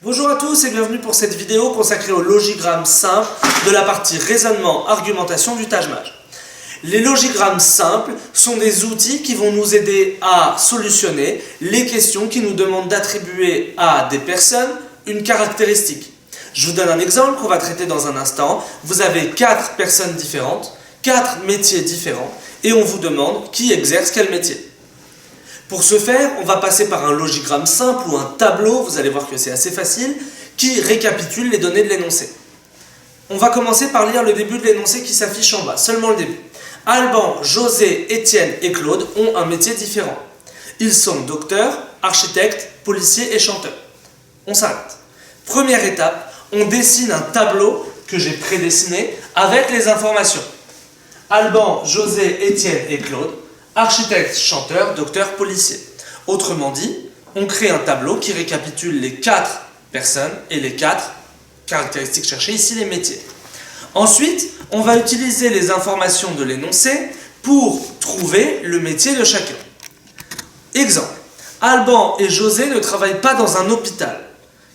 Bonjour à tous et bienvenue pour cette vidéo consacrée au logigrammes simples de la partie raisonnement-argumentation du Taj-Maj. Les logigrammes simples sont des outils qui vont nous aider à solutionner les questions qui nous demandent d'attribuer à des personnes une caractéristique. Je vous donne un exemple qu'on va traiter dans un instant. Vous avez 4 personnes différentes, 4 métiers différents et on vous demande qui exerce quel métier. Pour ce faire, on va passer par un logigramme simple ou un tableau, vous allez voir que c'est assez facile, qui récapitule les données de l'énoncé. On va commencer par lire le début de l'énoncé qui s'affiche en bas, seulement le début. Alban, José, Étienne et Claude ont un métier différent. Ils sont docteurs, architectes, policiers et chanteurs. On s'arrête. Première étape, on dessine un tableau que j'ai prédessiné avec les informations. Alban, José, Étienne et Claude. Architecte, chanteur, docteur, policier. Autrement dit, on crée un tableau qui récapitule les 4 personnes et les 4 caractéristiques cherchées, ici les métiers. Ensuite, on va utiliser les informations de l'énoncé pour trouver le métier de chacun. Exemple, Alban et José ne travaillent pas dans un hôpital.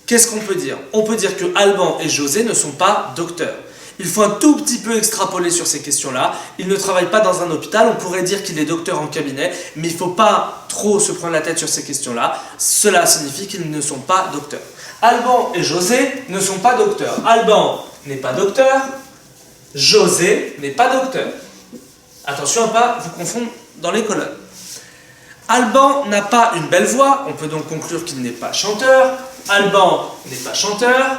Qu'est-ce qu'on peut dire? On peut dire que Alban et José ne sont pas docteurs. Il faut un tout petit peu extrapoler sur ces questions-là. Il ne travaille pas dans un hôpital, on pourrait dire qu'il est docteur en cabinet, mais il ne faut pas trop se prendre la tête sur ces questions-là. Cela signifie qu'ils ne sont pas docteurs. Alban et José ne sont pas docteurs. Alban n'est pas docteur, José n'est pas docteur. Attention à ne pas vous confondre dans les colonnes. Alban n'a pas une belle voix, on peut donc conclure qu'il n'est pas chanteur. Alban n'est pas chanteur.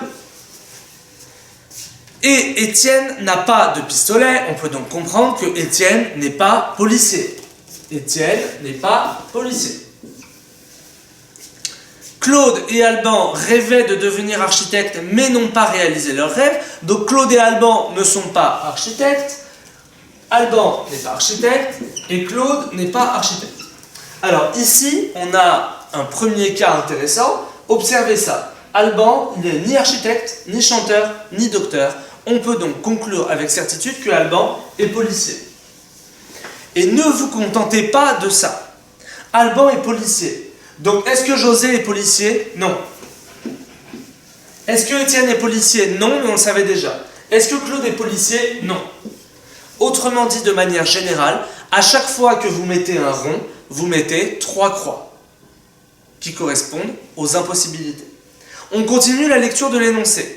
Et Étienne n'a pas de pistolet, on peut donc comprendre que Étienne n'est pas policier. Étienne n'est pas policier. Claude et Alban rêvaient de devenir architectes mais n'ont pas réalisé leur rêve. Donc Claude et Alban ne sont pas architectes. Alban n'est pas architecte et Claude n'est pas architecte. Alors ici, on a un premier cas intéressant. Observez ça. Alban, il n'est ni architecte, ni chanteur, ni docteur. On peut donc conclure avec certitude que Alban est policier. Et ne vous contentez pas de ça. Alban est policier. Donc est-ce que José est policier? Non. Est-ce que Étienne est policier? Non, mais on le savait déjà. Est-ce que Claude est policier? Non. Autrement dit, de manière générale, à chaque fois que vous mettez un rond, vous mettez 3 croix qui correspondent aux impossibilités. On continue la lecture de l'énoncé.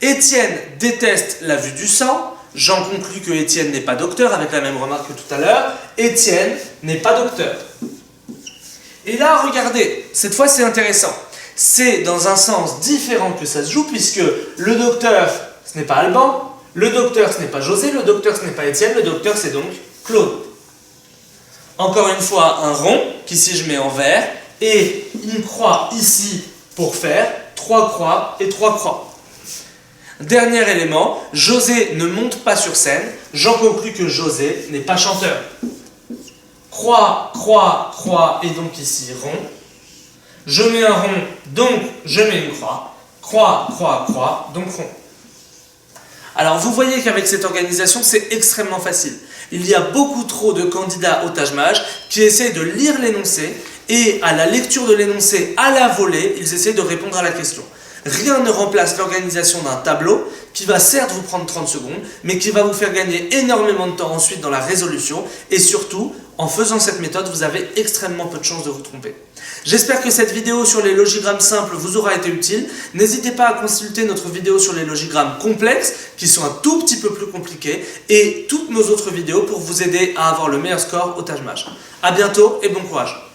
Étienne déteste la vue du sang. J'en conclus que Étienne n'est pas docteur, avec la même remarque que tout à l'heure. Étienne n'est pas docteur. Et là, regardez, cette fois c'est intéressant. C'est dans un sens différent que ça se joue, puisque le docteur, ce n'est pas Alban, le docteur, ce n'est pas José, le docteur, ce n'est pas Étienne, le docteur, c'est donc Claude. Encore une fois, un rond, qu'ici je mets en vert, et une croix ici pour faire 3 croix et 3 croix. Dernier élément, José ne monte pas sur scène. J'en conclus que José n'est pas chanteur. Croix, croix, croix, et donc ici rond. Je mets un rond, donc je mets une croix. Croix, croix, croix, donc rond. Alors vous voyez qu'avec cette organisation, c'est extrêmement facile. Il y a beaucoup trop de candidats au Taj-Maj qui essaient de lire l'énoncé et à la lecture de l'énoncé à la volée, ils essaient de répondre à la question. Rien ne remplace l'organisation d'un tableau qui va certes vous prendre 30 secondes, mais qui va vous faire gagner énormément de temps ensuite dans la résolution et surtout, en faisant cette méthode, vous avez extrêmement peu de chances de vous tromper. J'espère que cette vidéo sur les logigrammes simples vous aura été utile. N'hésitez pas à consulter notre vidéo sur les logigrammes complexes, qui sont un tout petit peu plus compliqués, et toutes nos autres vidéos pour vous aider à avoir le meilleur score au Taj-Maj. A bientôt et bon courage.